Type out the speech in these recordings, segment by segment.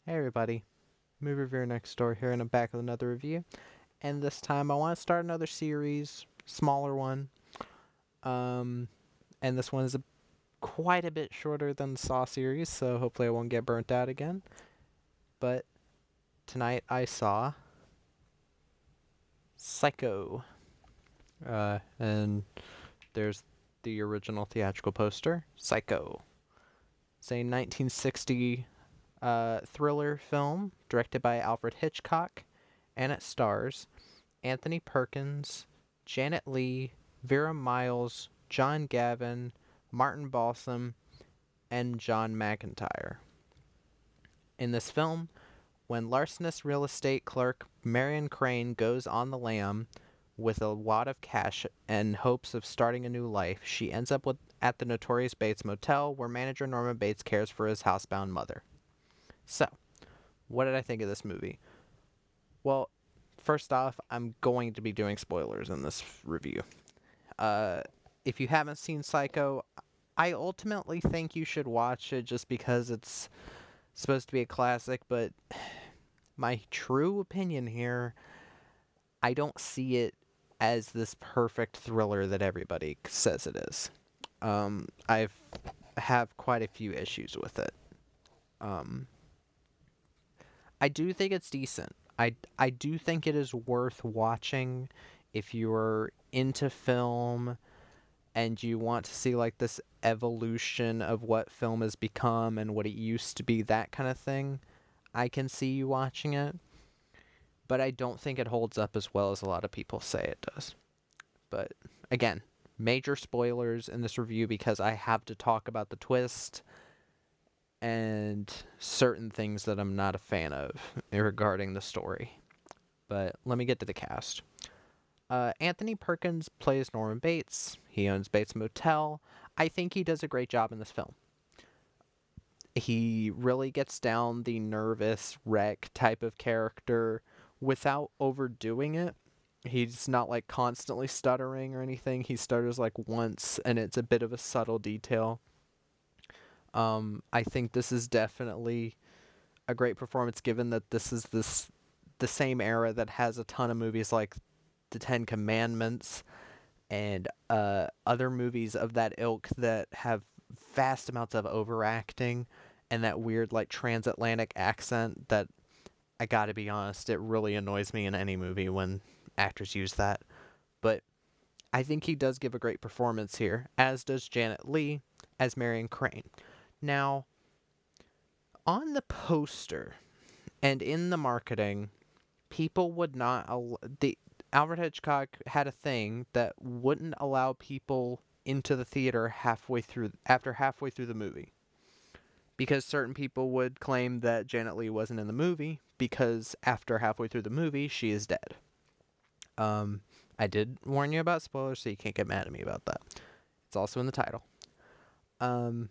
Hey everybody, Movie Reviewer Next Door here, and I'm back with another review. And this time I want to start another series, smaller one. Um, and this one is quite a bit shorter than the Saw series, so hopefully I won't get burnt out again. But tonight I saw Psycho. And there's the original theatrical poster, Psycho. It's a 1960 thriller film directed by Alfred Hitchcock, and it stars Anthony Perkins, Janet Leigh, Vera Miles, John Gavin, Martin Balsam, and John McIntyre. In this film, when larcenous real estate clerk Marion Crane goes on the lam with a wad of cash and hopes of starting a new life, she ends up at the notorious Bates Motel where manager Norman Bates cares for his housebound mother. So, what did I think of this movie? Well, first off, I'm going to be doing spoilers in this review. Uh, if you haven't seen Psycho, I ultimately think you should watch it just because it's supposed to be a classic, but my true opinion here, I don't see it as this perfect thriller that everybody says it is. I've have quite a few issues with it. Um, I do think it's decent. I do think it is worth watching if you're into film and you want to see like this evolution of what film has become and what it used to be, that kind of thing. I can see you watching it, but I don't think it holds up as well as a lot of people say it does. But again, major spoilers in this review because I have to talk about the twist and certain things that I'm not a fan of regarding the story. But let me get to the cast. Anthony Perkins plays Norman Bates. He owns Bates Motel. I think he does a great job in this film. He really gets down the nervous wreck type of character without overdoing it. He's not like constantly stuttering or anything. He stutters like once, and it's a bit of a subtle detail. I think this is definitely a great performance given that this is the same era that has a ton of movies like The Ten Commandments and other movies of that ilk that have vast amounts of overacting and that weird like transatlantic accent that, I gotta be honest, it really annoys me in any movie when actors use that. But I think he does give a great performance here, as does Janet Leigh as Marion Crane. Now, on the poster and in the marketing, people would not the Alfred Hitchcock had a thing that wouldn't allow people into the theater halfway through the movie, because certain people would claim that Janet Leigh wasn't in the movie because after halfway through the movie she is dead. Um, I did warn you about spoilers, so you can't get mad at me about that. It's also in the title. Um,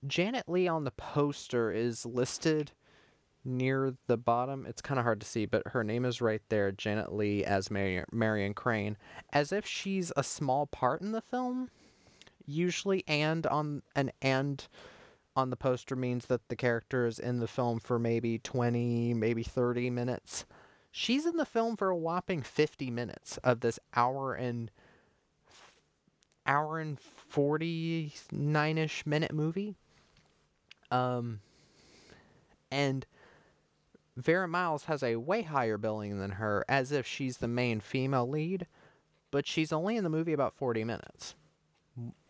Janet Leigh on the poster is listed near the bottom. It's kind of hard to see, but her name is right there, Janet Leigh as Marion Crane, as if she's a small part in the film. Usually, and on the poster means that the character is in the film for maybe 20, maybe 30 minutes. She's in the film for a whopping 50 minutes of this hour and 49ish minute movie. Um and Vera Miles has a way higher billing than her, as if she's the main female lead, but she's only in the movie about 40 minutes.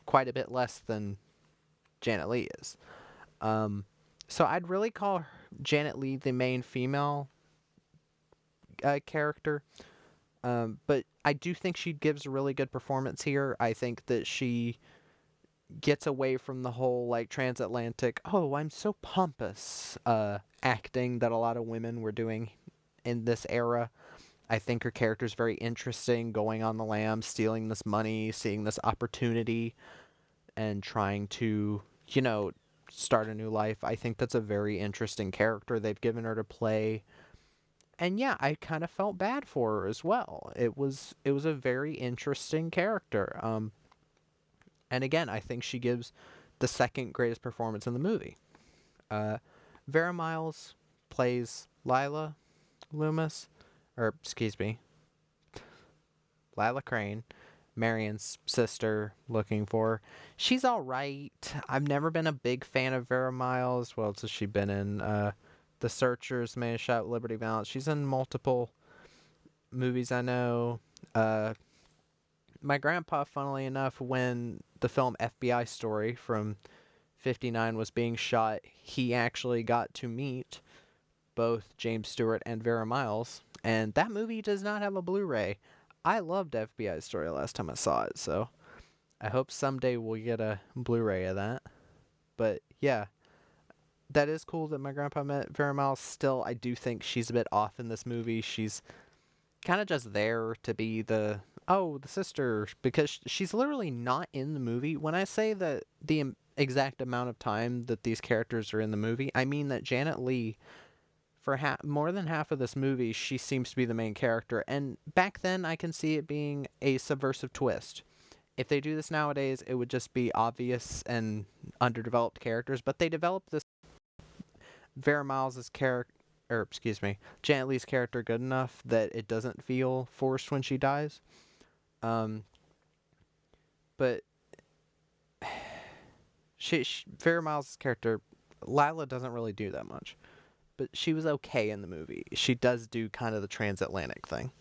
Quite a bit less than Janet Leigh is. Um, so I'd really call Janet Leigh the main female character. But I do think she gives a really good performance here. I think that she gets away from the whole like transatlantic, oh, I'm so pompous acting that a lot of women were doing in this era. I think her character is very interesting, going on the lam, stealing this money, seeing this opportunity, and trying to, start a new life. I think that's a very interesting character they've given her to play. And yeah, I kind of felt bad for her as well. It was a very interesting character. And again, I think she gives the second greatest performance in the movie. Uh, Vera Miles plays Lila Loomis, or excuse me, Lila Crane, Marion's sister looking for her. She's all right. I've never been a big fan of Vera Miles. What else has she been in? The Searchers, Man Shot, Liberty Balance. She's in multiple movies I know. Uh, my grandpa, funnily enough, when the film FBI Story from '59 was being shot, he actually got to meet both James Stewart and Vera Miles, and that movie does not have a Blu-ray. I loved FBI Story last time I saw it, so I hope someday we'll get a Blu-ray of that. But yeah, that is cool that my grandpa met Vera Miles. Still, I do think she's a bit off in this movie. She's kind of just there to be the sister, because she's literally not in the movie. When I say that the exact amount of time that these characters are in the movie, I mean that Janet Leigh, for more than half of this movie, she seems to be the main character. And back then, I can see it being a subversive twist. If they do this nowadays, it would just be obvious and underdeveloped characters. But they developed this Vera Miles' character, or excuse me, Janet Leigh's character good enough that it doesn't feel forced when she dies. Um, but Vera Miles' character, Lila, doesn't really do that much. But she was okay in the movie. She does do kind of the transatlantic thing.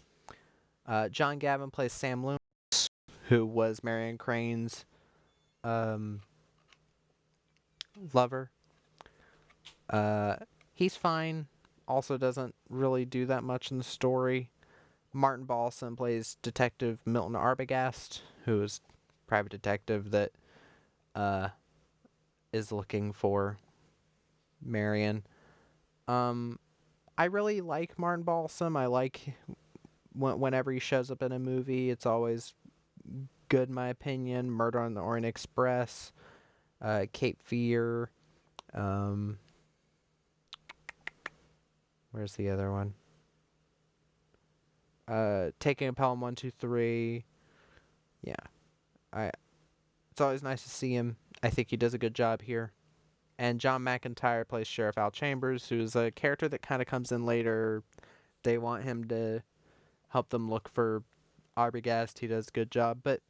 John Gavin plays Sam Loomis, who was Marion Crane's um, lover. He's fine. Also doesn't really do that much in the story. Martin Balsam plays Detective Milton Arbogast, who is a private detective that uh, is looking for Marion. I really like Martin Balsam. I like whenever he shows up in a movie, it's always good in my opinion. Murder on the Orient Express, Cape Fear. Um, where's the other one? Taking a Pelham 123. Yeah, I. It's always nice to see him. I think he does a good job here. And John McIntyre plays Sheriff Al Chambers, who's a character that kind of comes in later. They want him to help them look for Arbogast. He does a good job. But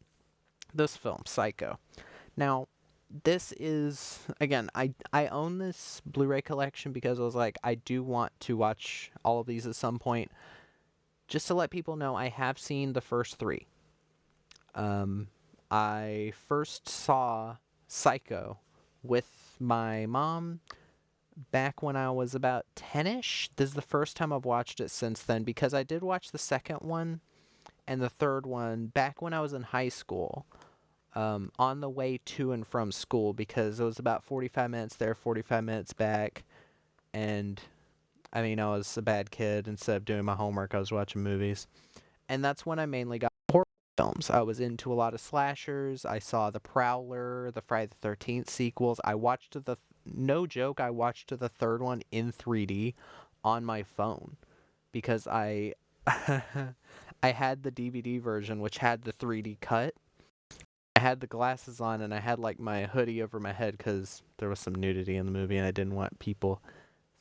this film, Psycho. Now, this is, again, I own this Blu-ray collection because I was like, I do want to watch all of these at some point. Just to let people know, I have seen the first three. I first saw Psycho with my mom back when I was about 10ish. This is the first time I've watched it since then, because I did watch the second one and the third one back when I was in high school, on the way to and from school, because it was about 45 minutes there, 45 minutes back. And I mean, I was a bad kid. Instead of doing my homework, I was watching movies. And that's when I mainly got horror films. I was into a lot of slashers. I saw The Prowler, the Friday the 13th sequels. I watched no joke, I watched the third one in 3D on my phone because I I had the DVD version, which had the 3D cut. I had the glasses on and I had like my hoodie over my head because there was some nudity in the movie and I didn't want people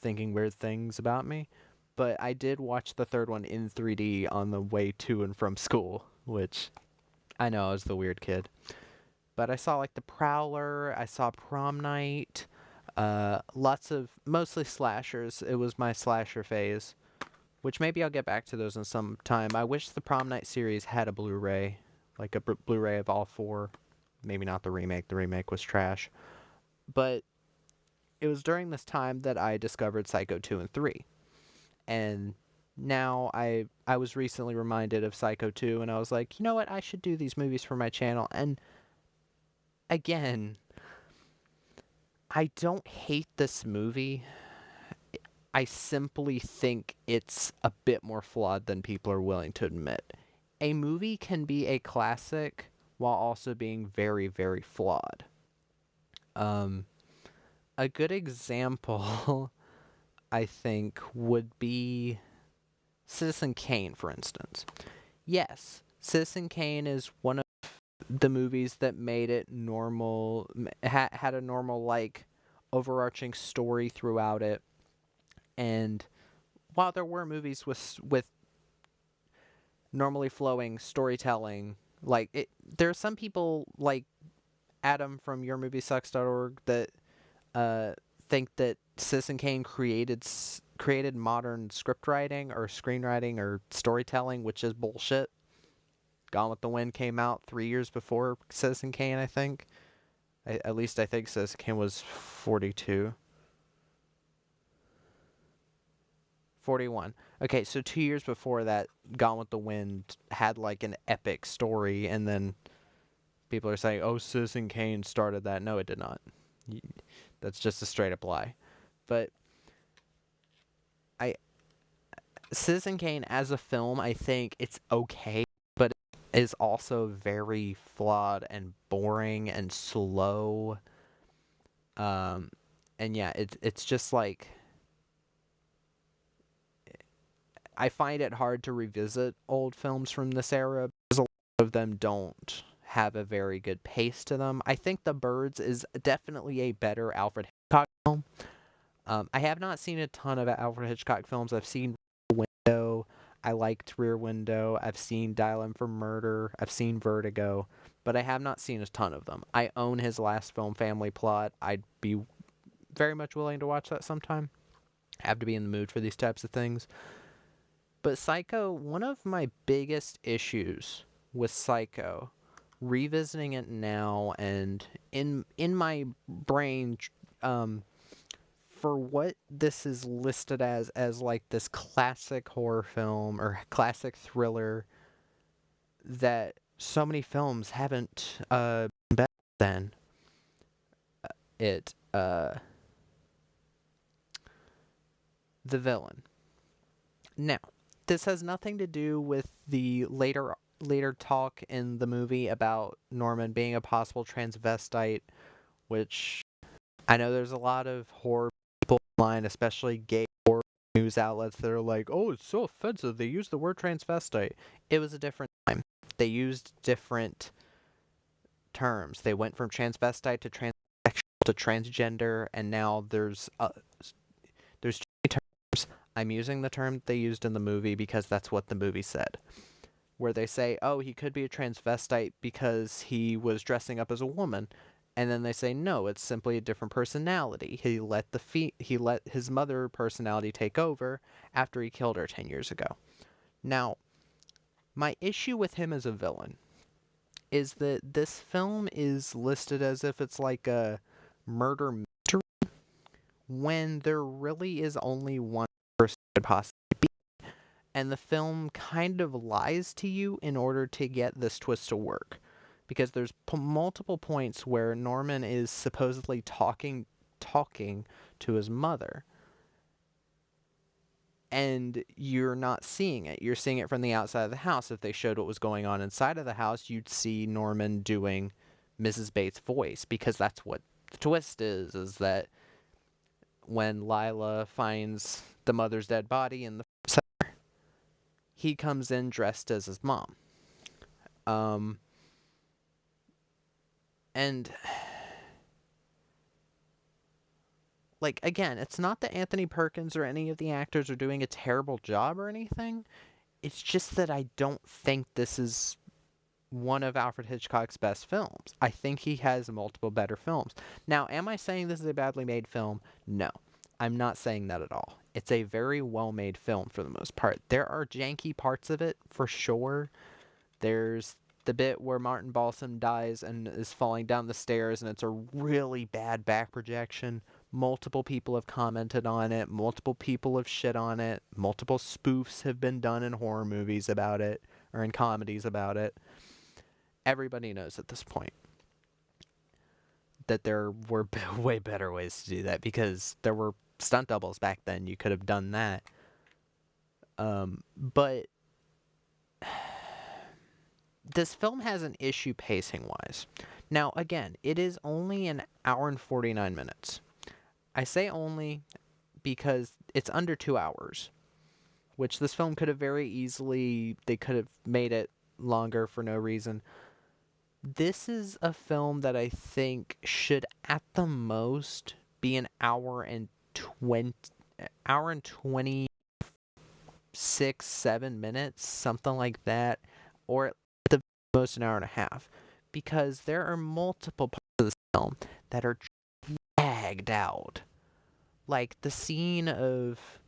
thinking weird things about me. But I did watch the third one in 3D on the way to and from school, which I know I was the weird kid. But I saw like The Prowler, I saw Prom Night, lots of mostly slashers. It was my slasher phase, which maybe I'll get back to those in some time. I wish the Prom Night series had a Blu-ray, like a Blu-ray of all four. Maybe not the remake. The remake was trash. But it was during this time that I discovered Psycho 2 and 3. And now I was recently reminded of Psycho 2 and I was like, you know what? I should do these movies for my channel. And again, I don't hate this movie. I simply think it's a bit more flawed than people are willing to admit. A movie can be a classic while also being very, very flawed. Um, a good example, I think, would be Citizen Kane, for instance. Yes, Citizen Kane is one of the movies that made it normal, had a normal, like, overarching story throughout it. And while there were movies with normally flowing storytelling, like there are some people like Adam from YourMovieSucks.org that uh, think that Citizen Kane created modern script writing or screenwriting or storytelling, which is bullshit. Gone with the Wind came out 3 years before Citizen Kane, I think. At least I think Citizen Kane was 42. 41. Okay, so 2 years before that, Gone with the Wind had like an epic story, and then people are saying, oh, Citizen Kane started that. No, it did not. That's just a straight up lie. But I Citizen Kane as a film, I think it's okay, but it is also very flawed and boring and slow. Um, and yeah, it's just like I find it hard to revisit old films from this era because a lot of them don't have a very good pace to them. I think The Birds is definitely a better Alfred Hitchcock film. I have not seen a ton of Alfred Hitchcock films. I've seen Rear Window. I liked Rear Window. I've seen Dial M for Murder. I've seen Vertigo, but I have not seen a ton of them. I own his last film, Family Plot. I'd be very much willing to watch that sometime. I have to be in the mood for these types of things. But Psycho, one of my biggest issues with Psycho, revisiting it now and in my brain, um, for what this is listed as like this classic horror film or classic thriller that so many films haven't been better than it. The villain. Now, this has nothing to do with the later talk in the movie about Norman being a possible transvestite, which I know there's a lot of horror people online, especially gay horror news outlets that are like, "Oh, it's so offensive. They use the word transvestite." It was a different time. They used different terms. They went from transvestite to transsexual to transgender, and now there's terms. I'm using the term they used in the movie because that's what the movie said. Where they say, oh, he could be a transvestite because he was dressing up as a woman. And then they say, no, it's simply a different personality. He let his mother personality take over after he killed her 10 years ago. Now, my issue with him as a villain is that this film is listed as if it's like a murder mystery when there really is only one person it could possibly be. And the film kind of lies to you in order to get this twist to work. Because there's multiple points where Norman is supposedly talking to his mother. And you're not seeing it. You're seeing it from the outside of the house. If they showed what was going on inside of the house, you'd see Norman doing Mrs. Bates' voice, because that's what the twist is that when Lila finds the mother's dead body in the cellar, he comes in dressed as his mom. And like, again, it's not that Anthony Perkins or any of the actors are doing a terrible job or anything. It's just that I don't think this is one of Alfred Hitchcock's best films. I think he has multiple better films. Now, am I saying this is a badly made film? No. I'm not saying that at all. It's a very well-made film for the most part. There are janky parts of it, for sure. There's the bit where Martin Balsam dies and is falling down the stairs, and it's a really bad back projection. Multiple people have commented on it. Multiple people have shit on it. Multiple spoofs have been done in horror movies about it, or in comedies about it. Everybody knows at this point that there were way better ways to do that, because there were stunt doubles back then. You could have done that. But this film has an issue pacing wise. Now, again, it is only an hour and 49 minutes. I say only because it's under 2 hours, which this film could have very easily, they could have made it longer for no reason. This is a film that I think should at the most be an hour and 26-7 minutes, something like that, or at the most an hour and a half, because there are multiple parts of this film that are dragged out, like the scene of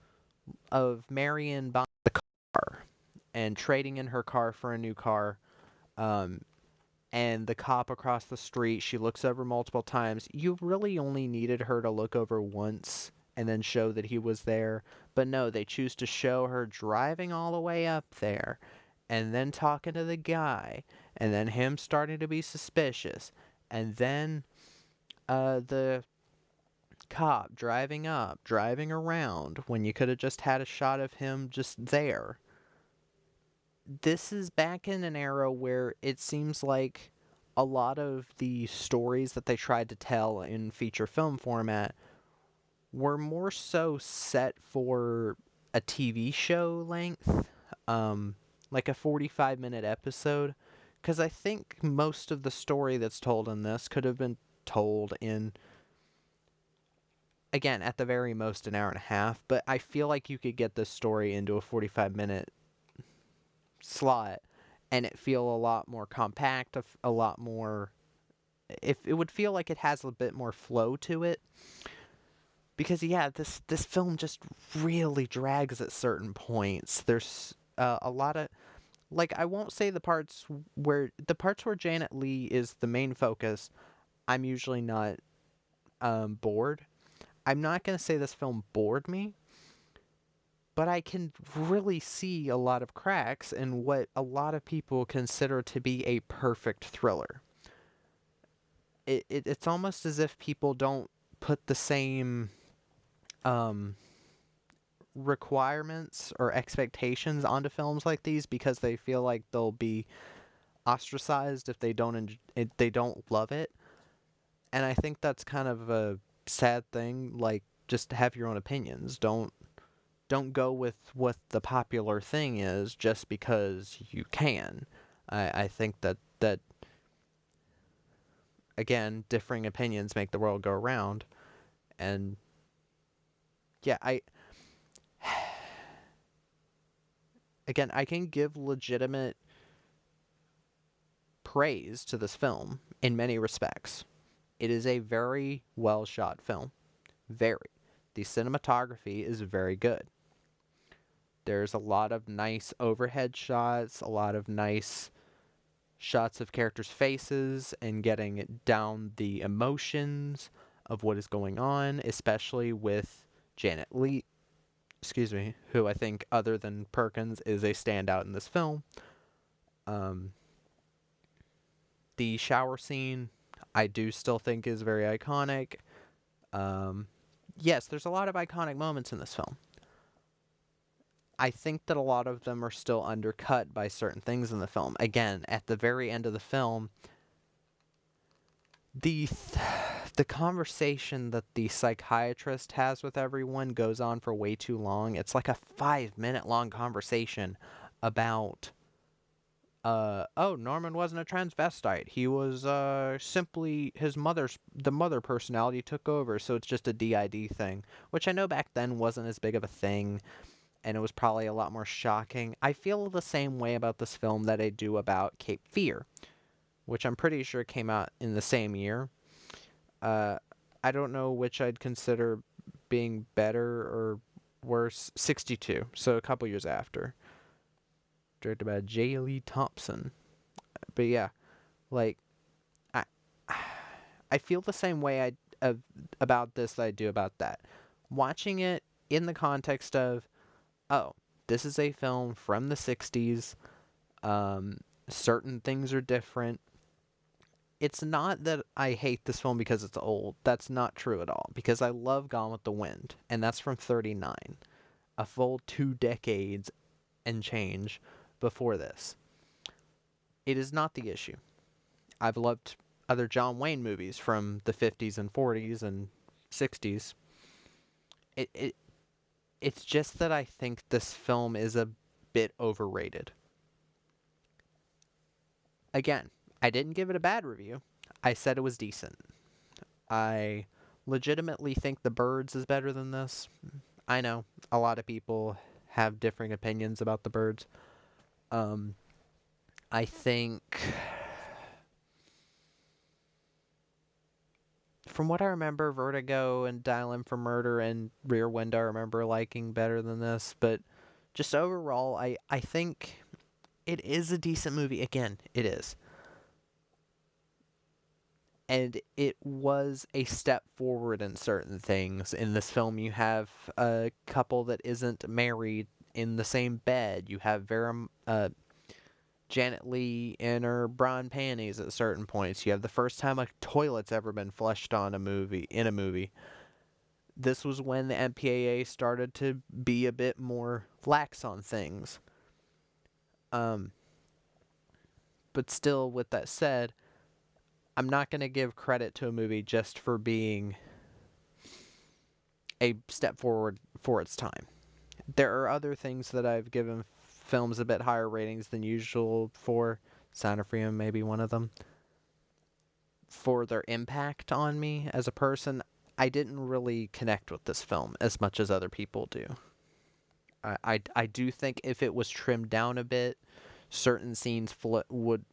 Marion buying the car and trading in her car for a new car. Um, and the cop across the street, she looks over multiple times. You really only needed her to look over once and then show that he was there. But no, they choose to show her driving all the way up there and then talking to the guy and then him starting to be suspicious. And then the cop driving up, driving around when you could have just had a shot of him just there. This is back in an era where it seems like a lot of the stories that they tried to tell in feature film format were more so set for a TV show length, like a 45-minute episode. Because I think most of the story that's told in this could have been told in, again, at the very most, an hour and a half. But I feel like you could get this story into a 45-minute slot and it feel a lot more compact, a lot more, if it would feel like it has a bit more flow to it. Because yeah, this film just really drags at certain points. There's a lot of, like, I won't say the parts where Janet Leigh is the main focus, I'm usually not bored. I'm not going to say this film bored me, but I can really see a lot of cracks in what a lot of people consider to be a perfect thriller. It's almost as if people don't put the same um, requirements or expectations onto films like these because they feel like they'll be ostracized if if they don't love it. And I think that's kind of a sad thing. Like, just have your own opinions. Don't go with what the popular thing is just because you can. I think that again, differing opinions make the world go round, and yeah, I can give legitimate praise to this film in many respects. It is a very well shot film. Very. The cinematography is very good. There's a lot of nice overhead shots, a lot of nice shots of characters' faces, and getting down the emotions of what is going on, especially with Janet Leigh, who I think, other than Perkins, is a standout in this film. Um, the shower scene, I do still think is very iconic. Um, yes, there's a lot of iconic moments in this film. I think that a lot of them are still undercut by certain things in the film. Again, at the very end of the film, the conversation that the psychiatrist has with everyone goes on for way too long. It's like a 5-minute long conversation about oh, Norman wasn't a transvestite. He was simply the mother personality took over, so it's just a DID thing, which I know back then wasn't as big of a thing, and it was probably a lot more shocking. I feel the same way about this film that I do about Cape Fear, which I'm pretty sure came out in the same year. Uh, I don't know which I'd consider being better or worse. 62, so a couple years after. Directed by J. Lee Thompson. But yeah, like, I I feel the same way about this that I do about that. Watching it in the context of, oh, this is a film from the 60s. Certain things are different. It's not that I hate this film because it's old. That's not true at all. Because I love Gone with the Wind, and that's from 39. A full 2 decades and change before this. It is not the issue. I've loved other John Wayne movies from the 50s and 40s and 60s. It, it it's just that I think this film is a bit overrated. Again, I didn't give it a bad review. I said it was decent. I legitimately think The Birds is better than this. I know a lot of people have differing opinions about The Birds. Um, I think, from what I remember, Vertigo and Dial M for Murder and Rear Window I remember liking better than this. But just overall, I think it is a decent movie. Again, it is. And it was a step forward in certain things. In this film, you have a couple that isn't married in the same bed. You have Janet Leigh in her bra and panties at certain points. You have the first time a toilet's ever been flushed on in a movie. This was when the MPAA started to be a bit more lax on things. Um, but still, with that said, I'm not going to give credit to a movie just for being a step forward for its time. There are other things that I've given films a bit higher ratings than usual for. Sound of Freedom may be one of them. For their impact on me as a person, I didn't really connect with this film as much as other people do. I do think if it was trimmed down a bit, certain scenes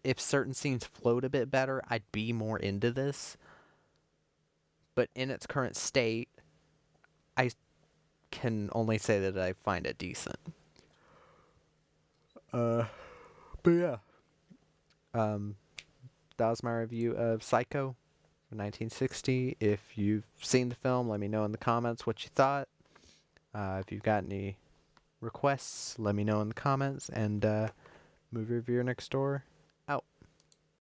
if certain scenes flowed a bit better, I'd be more into this. But in its current state, I can only say that I find it decent. But yeah. Um, that was my review of Psycho from 1960. If you've seen the film, let me know in the comments what you thought. If you've got any requests, let me know in the comments. And movie reviewer next door.